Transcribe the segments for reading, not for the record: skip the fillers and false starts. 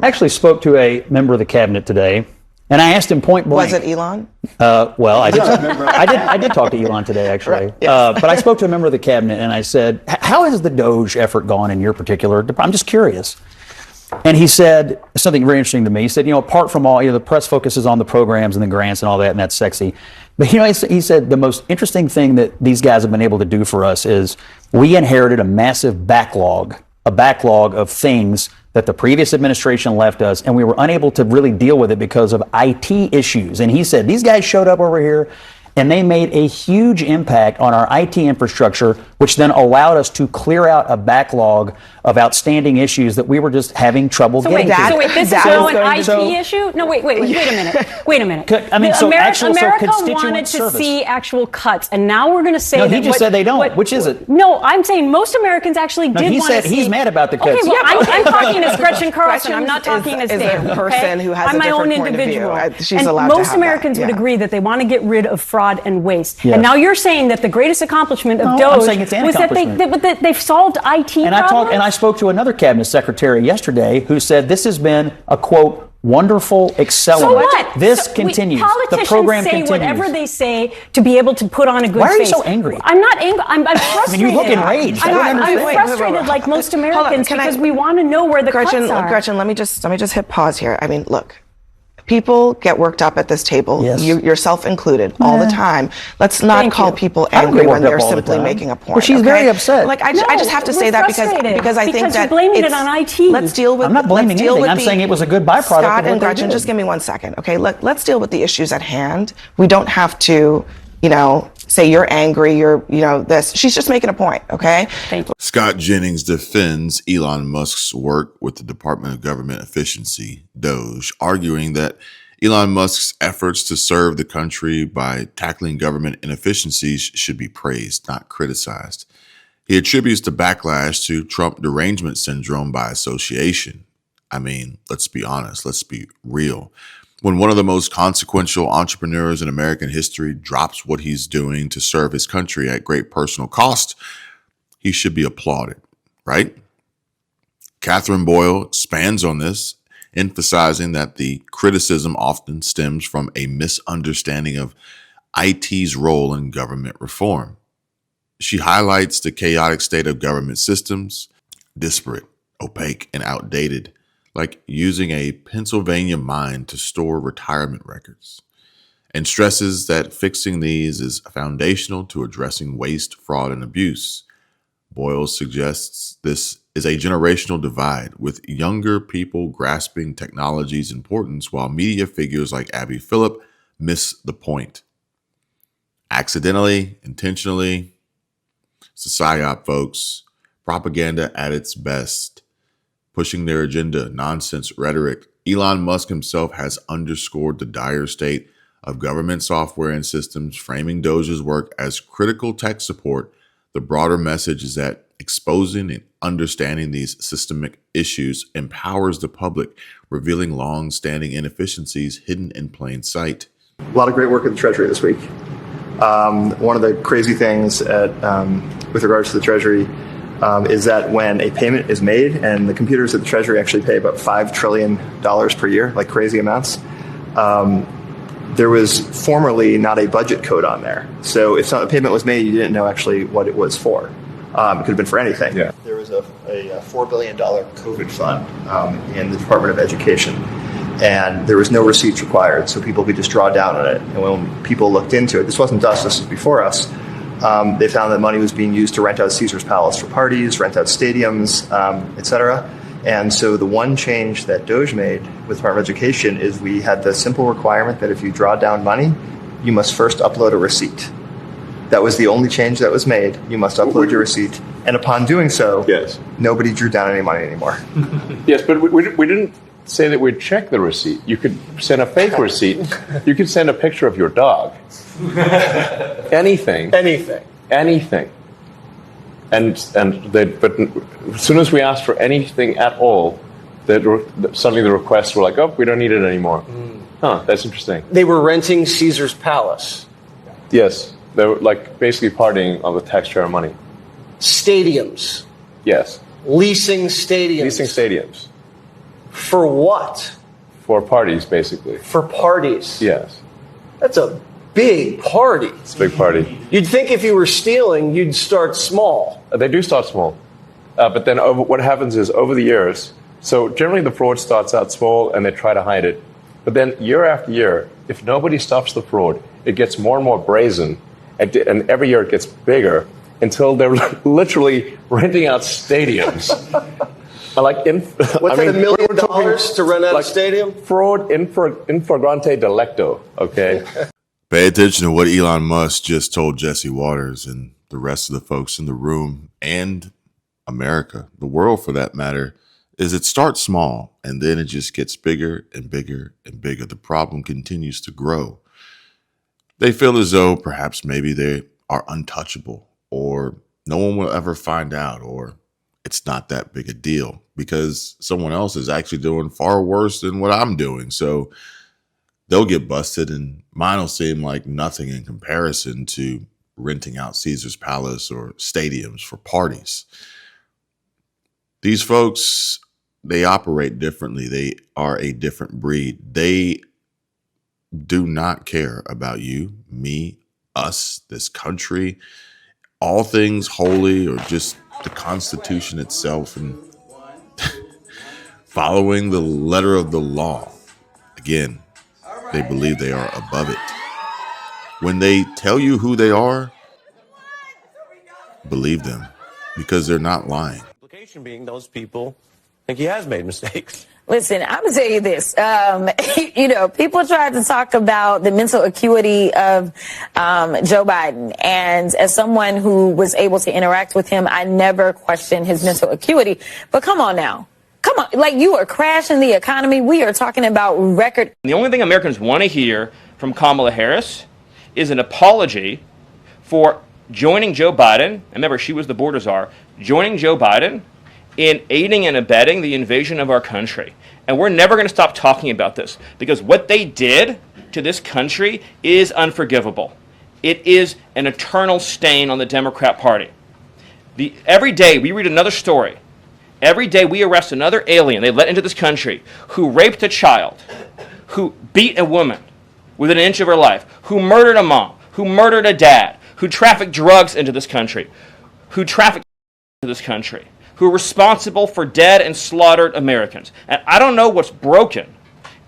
I actually spoke to a member of the cabinet today, and I asked him point blank. Was it Ilhan? Well, I did talk to Ilhan today, actually. Right, yes. But I spoke to a member of the cabinet, and I said, how has the Doge effort gone in your particular department? I'm just curious. And he said something very interesting to me. He said, apart from all, the press focuses on the programs and the grants and all that, and that's sexy. But, he said the most interesting thing that these guys have been able to do for us is we inherited a massive backlog of things that the previous administration left us, and we were unable to really deal with it because of IT issues. And he said, these guys showed up over here, and they made a huge impact on our IT infrastructure, which then allowed us to clear out a backlog of outstanding issues that we were just having trouble getting to. So wait, this is now an IT issue? No, wait a minute. Wait a minute. America wanted to see actual cuts, and now we're going to say that. No, he just said they don't. Which is it? No, I'm saying most Americans actually did want to see. He's mad about the cuts. Okay, well, I'm talking as Gretchen Carlson. I'm not talking as Dave. Is a person who has I'm a my own different point individual. of view. She's and allowed to have most Americans would agree that they want to get rid of fraud and waste. Yes. And now you're saying that the greatest accomplishment of Doge was that they've solved IT problems? And I spoke to another cabinet secretary yesterday who said this has been a, quote, wonderful accelerant. So what? This continues. Politicians the program say continues. Whatever they say to be able to put on a good face. Why are you so angry? I'm not angry. I'm frustrated. I mean, you look enraged. I'm frustrated like most Americans because we want to know where the cuts are. Gretchen, let me just hit pause here. I mean, look. People get worked up at this table, yes. yourself included, all the time. Let's not call people angry when they're simply making a point. Well, she's very upset. Like I just have to say that because I think that you're blaming it on IT. Let's deal with. I'm not blaming anything. I'm saying it was a good byproduct. Scott and Gretchen, just give me 1 second, okay? Let's deal with the issues at hand. We don't have to, say you're angry, you're, this. She's just making a point, okay? Thank you. Scott Jennings defends Elon Musk's work with the Department of Government Efficiency, Doge, arguing that Elon Musk's efforts to serve the country by tackling government inefficiencies should be praised, not criticized. He attributes the backlash to Trump derangement syndrome by association. I mean, let's be honest, let's be real. When one of the most consequential entrepreneurs in American history drops what he's doing to serve his country at great personal cost, he should be applauded, right? Catherine Boyle expands on this, emphasizing that the criticism often stems from a misunderstanding of IT's role in government reform. She highlights the chaotic state of government systems, disparate, opaque, and outdated, like using a Pennsylvania mine to store retirement records, and stresses that fixing these is foundational to addressing waste, fraud, and abuse. Boyle suggests this is a generational divide, with younger people grasping technology's importance while media figures like Abby Phillip miss the point. Accidentally, intentionally, it's a psyop, folks. Propaganda at its best. Pushing their agenda, nonsense rhetoric. Elon Musk himself has underscored the dire state of government software and systems, framing Doge's work as critical tech support. The broader message is that exposing and understanding these systemic issues empowers the public, revealing long-standing inefficiencies hidden in plain sight. A lot of great work at the Treasury this week. One of the crazy things with regards to the Treasury is that when a payment is made, and the computers at the Treasury actually pay about $5 trillion per year, like crazy amounts, there was formerly not a budget code on there. So if a payment was made, you didn't know actually what it was for. It could have been for anything. Yeah. There was a $4 billion COVID fund in the Department of Education, and there was no receipts required, so people could just draw down on it. And when people looked into it, this wasn't us, this was before us, they found that money was being used to rent out Caesar's Palace for parties, rent out stadiums, etc. And so the one change that Doge made with the Department of Education is we had the simple requirement that if you draw down money, you must first upload a receipt. That was the only change that was made. You must upload your receipt. And upon doing so, yes, nobody drew down any money anymore. Yes, but we didn't say that we'd check the receipt. You could send a fake receipt. You could send a picture of your dog. Anything. But as soon as we asked for anything at all, suddenly the requests were like, oh, we don't need it anymore. Huh, that's interesting. They were renting Caesar's Palace. Yes, they were like basically partying on the taxpayer money. Stadiums. Yes. Leasing stadiums. For what? For parties, basically. For parties. Yes. That's a big party. It's a big party. You'd think if you were stealing, you'd start small. They do start small. But then what happens is over the years, so generally the fraud starts out small and they try to hide it. But then year after year, if nobody stops the fraud, it gets more and more brazen. And every year it gets bigger until they're literally renting out stadiums. What's that, $1 million to rent out a stadium? Fraud in flagrante delicto, okay? Pay attention to what Elon Musk just told Jesse Waters and the rest of the folks in the room and America, the world for that matter, is it starts small and then it just gets bigger and bigger and bigger. The problem continues to grow. They feel as though perhaps maybe they are untouchable or no one will ever find out or it's not that big a deal because someone else is actually doing far worse than what I'm doing. So they'll get busted and mine will seem like nothing in comparison to renting out Caesar's Palace or stadiums for parties. These folks, they operate differently. They are a different breed. They do not care about you, me, us, this country, all things holy or just the Constitution itself and following the letter of the law. Again, they believe they are above it. When they tell you who they are, believe them because they're not lying. Implication being those people think he has made mistakes. Listen, I'm going to tell you this. People tried to talk about the mental acuity of Joe Biden. And as someone who was able to interact with him, I never questioned his mental acuity. But come on now. Come on. Like, you are crashing the economy. We are talking about record. The only thing Americans want to hear from Kamala Harris is an apology for joining Joe Biden. And remember, she was the border czar. Joining Joe Biden in aiding and abetting the invasion of our country. And we're never going to stop talking about this because what they did to this country is unforgivable. It is an eternal stain on the Democrat Party. Every day we read another story. Every day we arrest another alien they let into this country who raped a child, who beat a woman within an inch of her life, who murdered a mom, who murdered a dad, who trafficked drugs into this country, who trafficked into this country, who are responsible for dead and slaughtered Americans. And I don't know what's broken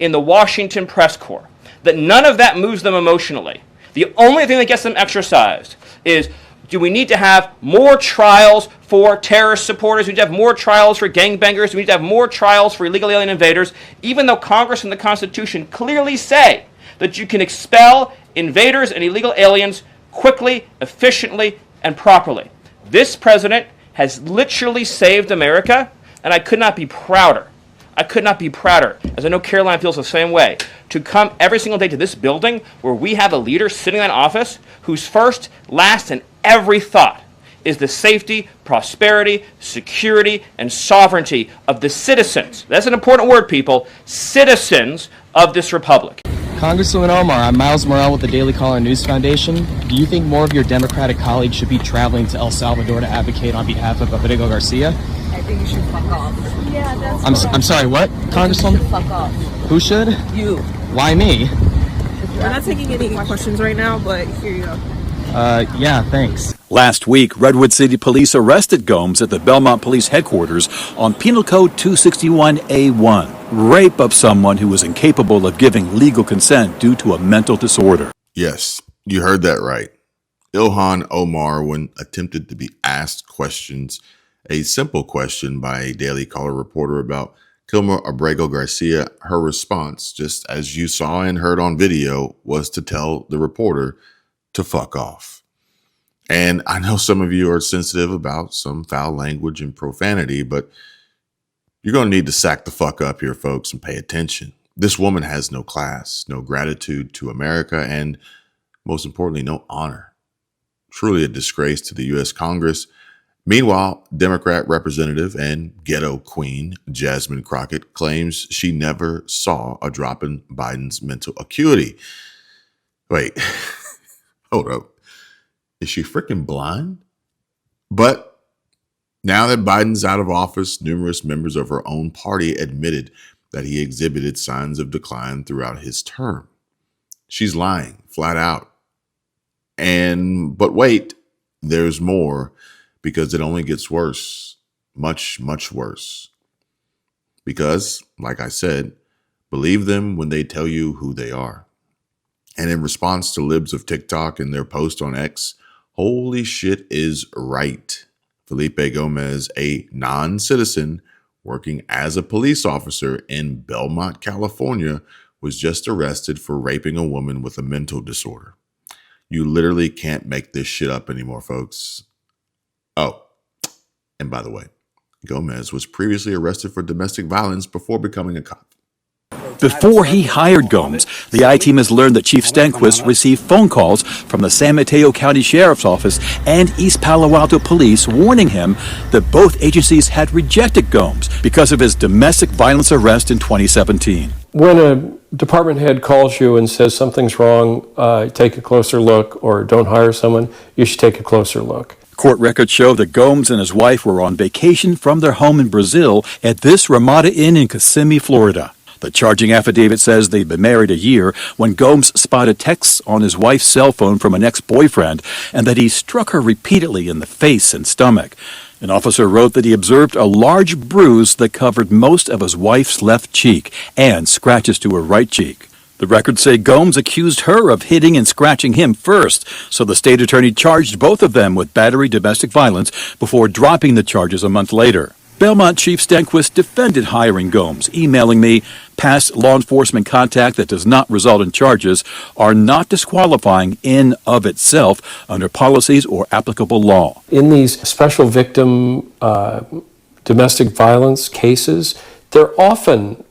in the Washington press corps, that none of that moves them emotionally. The only thing that gets them exercised is, do we need to have more trials for terrorist supporters? Do we need to have more trials for gangbangers? Do we need to have more trials for illegal alien invaders? Even though Congress and the Constitution clearly say that you can expel invaders and illegal aliens quickly, efficiently, and properly. This president has literally saved America, and I could not be prouder. I could not be prouder, as I know Caroline feels the same way, to come every single day to this building where we have a leader sitting in office whose first, last, and every thought is the safety, prosperity, security, and sovereignty of the citizens. That's an important word, people. Citizens of this republic. Congresswoman Omar, I'm Miles Morrell with the Daily Caller News Foundation. Do you think more of your Democratic colleagues should be traveling to El Salvador to advocate on behalf of Rodrigo Garcia? I think you should fuck off. Yeah, that's I'm sorry, what, Congresswoman? Fuck off. Who should? You. Why me? We're not taking any questions right now, but here you go. Yeah, thanks. Last week, Redwood City Police arrested Gomes at the Belmont Police Headquarters on Penal Code 261A1, rape of someone who was incapable of giving legal consent due to a mental disorder. Yes, you heard that right. Ilhan Omar, when attempted to be asked questions, a simple question by a Daily Caller reporter about Kilmer Abrego Garcia, her response, just as you saw and heard on video, was to tell the reporter to fuck off. And I know some of you are sensitive about some foul language and profanity, but you're going to need to sack the fuck up here, folks, and pay attention. This woman has no class, no gratitude to America, and most importantly, no honor. Truly a disgrace to the U.S. Congress. Meanwhile, Democrat representative and ghetto queen Jasmine Crockett claims she never saw a drop in Biden's mental acuity. Wait, hold up. Is she freaking blind? But now that Biden's out of office, numerous members of her own party admitted that he exhibited signs of decline throughout his term. She's lying, flat out. But wait, there's more, because it only gets worse. Much, much worse. Because, like I said, believe them when they tell you who they are. And in response to libs of TikTok and their post on X, holy shit is right. Felipe Gomez, a non-citizen working as a police officer in Belmont, California, was just arrested for raping a woman with a mental disorder. You literally can't make this shit up anymore, folks. Oh, and by the way, Gomez was previously arrested for domestic violence before becoming a cop. Before he hired Gomes, the I-Team has learned that Chief Stenquist received phone calls from the San Mateo County Sheriff's Office and East Palo Alto Police warning him that both agencies had rejected Gomes because of his domestic violence arrest in 2017. When a department head calls you and says something's wrong, take a closer look, or don't hire someone, you should take a closer look. Court records show that Gomes and his wife were on vacation from their home in Brazil at this Ramada Inn in Kissimmee, Florida. The charging affidavit says they'd been married a year when Gomes spotted texts on his wife's cell phone from an ex-boyfriend and that he struck her repeatedly in the face and stomach. An officer wrote that he observed a large bruise that covered most of his wife's left cheek and scratches to her right cheek. The records say Gomes accused her of hitting and scratching him first, so the state attorney charged both of them with battery domestic violence before dropping the charges a month later. Belmont Chief Stenquist defended hiring Gomes, emailing me, past law enforcement contact that does not result in charges are not disqualifying in of itself under policies or applicable law. In these special victim domestic violence cases, they're often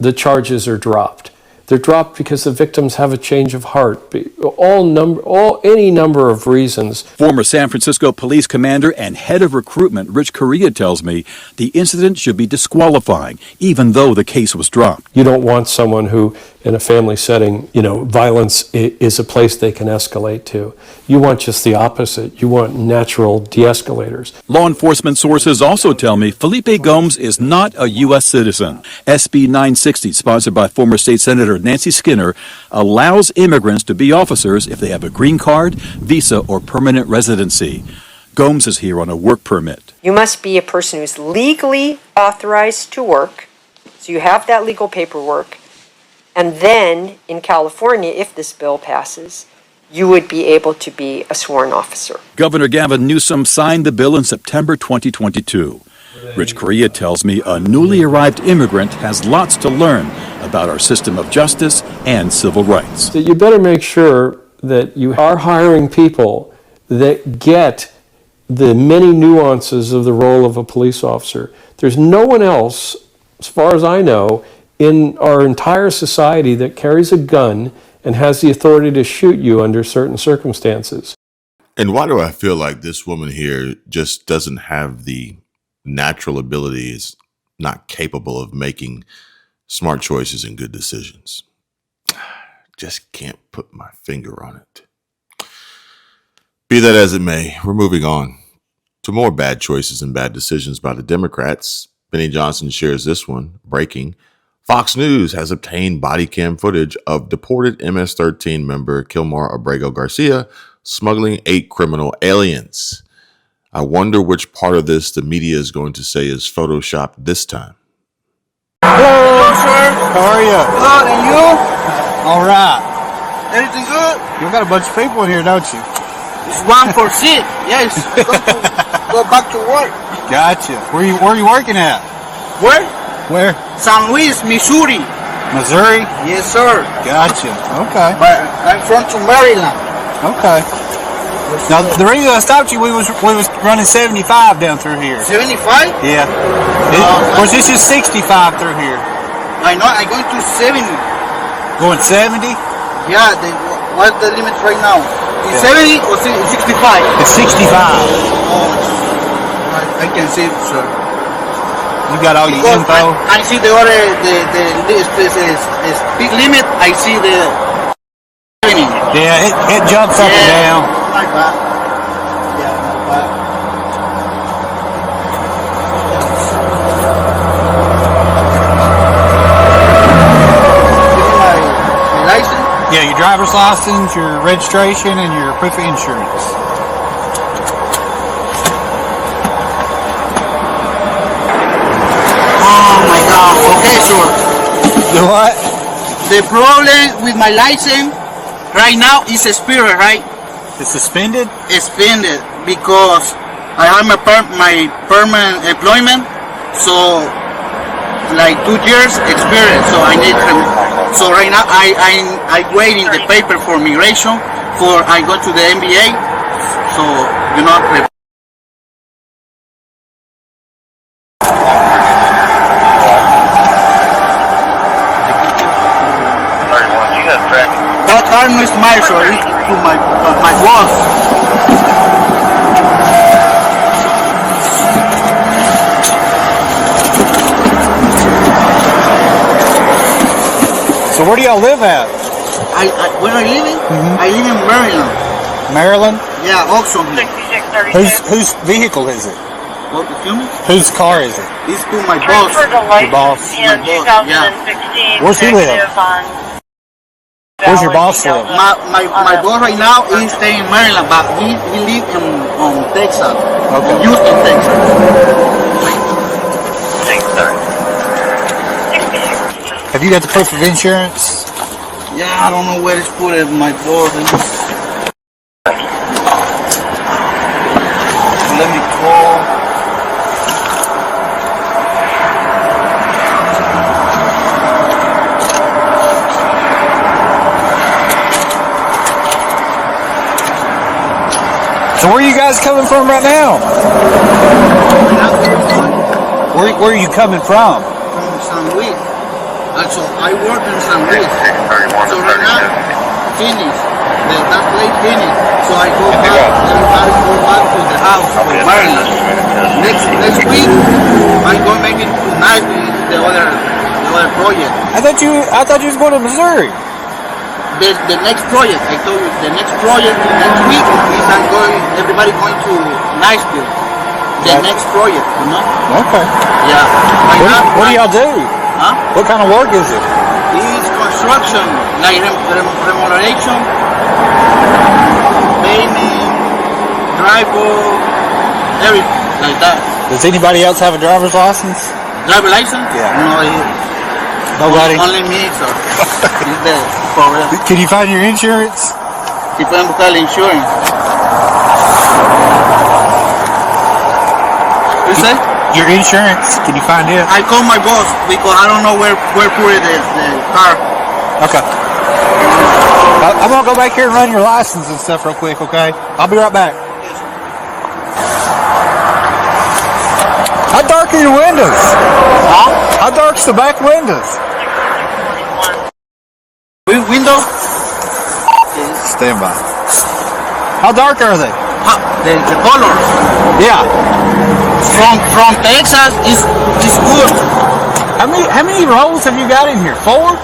the charges are dropped. They're dropped because the victims have a change of heart. Any number of reasons. Former San Francisco police commander and head of recruitment Rich Correa tells me the incident should be disqualifying, even though the case was dropped. You don't want someone who, in a family setting, violence is a place they can escalate to. You want just the opposite. You want natural de-escalators. Law enforcement sources also tell me Felipe Gomes is not a U.S. citizen. SB 960, sponsored by former state senator Nancy Skinner, allows immigrants to be officers if they have a green card, visa, or permanent residency. Gomes is here on a work permit. You must be a person who's legally authorized to work, so you have that legal paperwork, and then in California, if this bill passes, you would be able to be a sworn officer. Governor Gavin Newsom signed the bill in September 2022. Rich Correa tells me a newly arrived immigrant has lots to learn about our system of justice and civil rights. So you better make sure that you are hiring people that get the many nuances of the role of a police officer. There's no one else, as far as I know, in our entire society that carries a gun and has the authority to shoot you under certain circumstances. And why do I feel like this woman here just doesn't have the natural abilities, not capable of making smart choices and good decisions? Just can't put my finger on it. Be that as it may, we're moving on to more bad choices and bad decisions by the Democrats. Benny Johnson shares this one. Breaking. Fox News has obtained body cam footage of deported MS-13 member Kilmar Abrego Garcia smuggling 8 criminal aliens. I wonder which part of this the media is going to say is photoshopped this time. Hello, sir. How are you? Good, and you? All right. Everything good? You got a bunch of people in here, don't you? It's 1 for sick. Yes. Go back to work. Gotcha. Where are you working at? Where? Where? San Luis, Missouri. Missouri? Yes, sir. Gotcha. Okay. But I'm from Maryland. Okay. Now, the reason I stopped you, we was running 75 down through here. 75? Yeah. Of course, this is 65 through here. I know. I'm going to 70. Going 70? Yeah. What's the limit right now? Is 70 or 65? It's 65. I can see it, sir. You got all your info? I see the other, this is big limit. I see the 70. Yeah, it jumps up and down. Like that. Yeah, like that. Yeah, your driver's license, your registration, and your proof of insurance. Oh my God. Okay, sir. The what? The problem with my license right now is expired, right? It's suspended? Suspended because I have my permanent employment, so like 2 years experience. So I need. So right now I waiting the paper for migration for I go to the MBA. So you know. That car no is mine, sorry, to my boss. So where do y'all live at? Where I living? I live in Maryland. Maryland? Yeah, Oxford. Whose vehicle is it? What, excuse me? Whose car is it? It's to my boss. Your boss? My boss, yeah. Where's he live? Where's your boss live? My boss right now is staying in Maryland, but he lives in Texas. Okay. Houston, Texas. Have you got the proof of insurance? Yeah, I don't know where it's put it. My boss. Let me call. So where are you guys coming from right now? Where are you coming from? From San Luis. So I work in San Luis. So right now, finish. That place finished. So I go back. Everybody go back to the house in Maryland. Next week, I go make it tonight with the other project. I thought you was going to Missouri. The next project, I told you, the next project next week is everybody going to Nashville. The next project, you know? Okay. Yeah. What do y'all do? Huh? What kind of work is it? It's construction, like remoderation, painting, drywall, everything like that. Does anybody else have a driver's license? Driver license? Yeah. No, nobody? Only me, so it's there forever. Can you find your insurance? Si pueden buscar la insurance. You say? Your insurance, can you find it? I call my boss because I don't know where put the car. Okay. I'm gonna go back here and run your license and stuff real quick, okay? I'll be right back. How dark are your windows? Huh? How dark's the back windows? Window? Stand by. How dark are they? The colors. Yeah. From Texas is good. How many rows have you got in here? 4?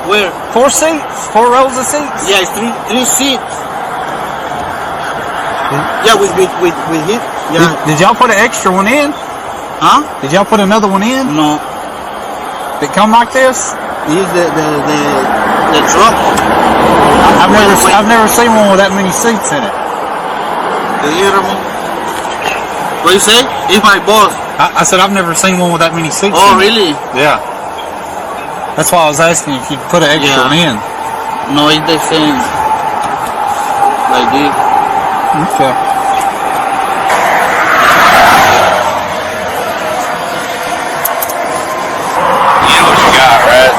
Where? 4 seats? 4 rows of seats? Yeah, it's three seats. Yeah, with it. Yeah. Did y'all put an extra one in? Huh? Did y'all put another one in? No. Did it come like this? Use the truck. I've never seen one with that many seats in it. You hear me? What you say? It's my boss. I said I've never seen one with that many seats. Oh, in really? It. Yeah. That's why I was asking if you'd put an extra one in. No, it's the same. Like this. Okay. You know what you got, right?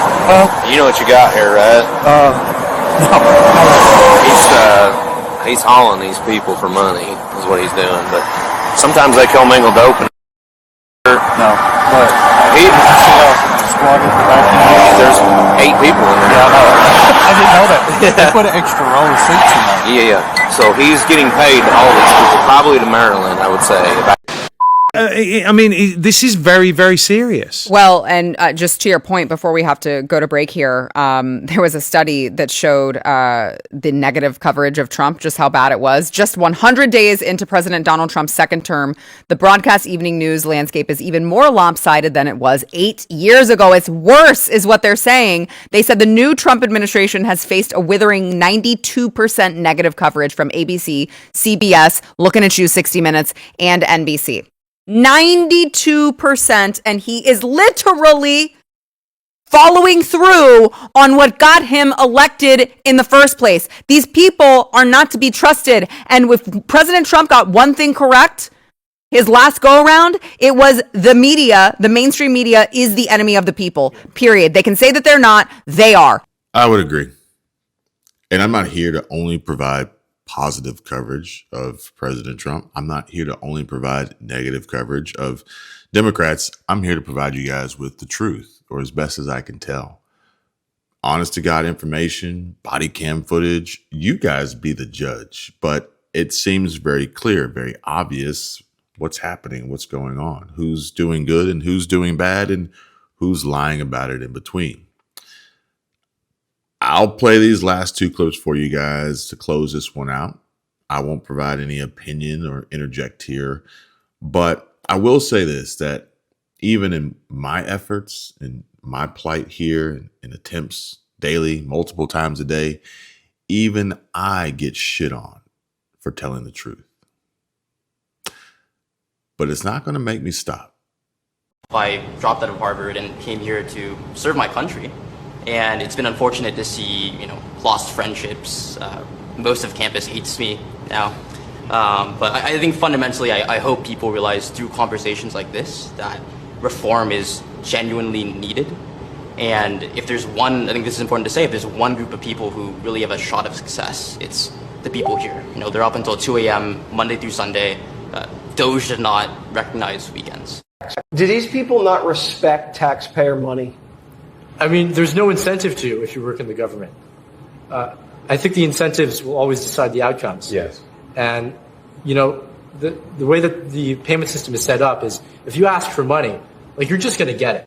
You know what you got here, right? No. He's hauling these people for money, is what he's doing. But sometimes they commingle dope. No. But there's 8 people in there. Yeah, I know. I didn't know that. They put an extra row of seats in there. Yeah. So he's getting paid to haul these people, probably to Maryland, I would say. I mean, this is very, very serious. Well, and just to your point, before we have to go to break here, there was a study that showed the negative coverage of Trump, just how bad it was. Just 100 days into President Donald Trump's second term, the broadcast evening news landscape is even more lopsided than it was 8 years ago. It's worse, is what they're saying. They said the new Trump administration has faced a withering 92% negative coverage from ABC, CBS, Looking at You, 60 Minutes, and NBC. 92%, and he is literally following through on what got him elected in the first place. These people are not to be trusted. And if President Trump got one thing correct, his last go around, it was the media, the mainstream media is the enemy of the people, period. They can say that they're not, they are. I would agree. And I'm not here to only provide positive coverage of President Trump. I'm not here to only provide negative coverage of Democrats. I'm here to provide you guys with the truth, or as best as I can tell. Honest to God information, body cam footage, you guys be the judge. But it seems very clear, very obvious what's happening, what's going on, who's doing good and who's doing bad, and who's lying about it in between. I'll play these last two clips for you guys to close this one out. I won't provide any opinion or interject here, but I will say this, that even in my efforts and my plight here and attempts daily, multiple times a day, even I get shit on for telling the truth. But it's not going to make me stop. I dropped out of Harvard and came here to serve my country. And it's been unfortunate to see, lost friendships. Most of campus hates me now. But I think fundamentally, I hope people realize through conversations like this that reform is genuinely needed. And if there's one, I think this is important to say, if there's one group of people who really have a shot of success, it's the people here. They're up until 2 a.m. Monday through Sunday. Doge does not recognize weekends. Do these people not respect taxpayer money? I mean, there's no incentive to if you work in the government. I think the incentives will always decide the outcomes. Yes. And, the way that the payment system is set up is if you ask for money, you're just going to get it.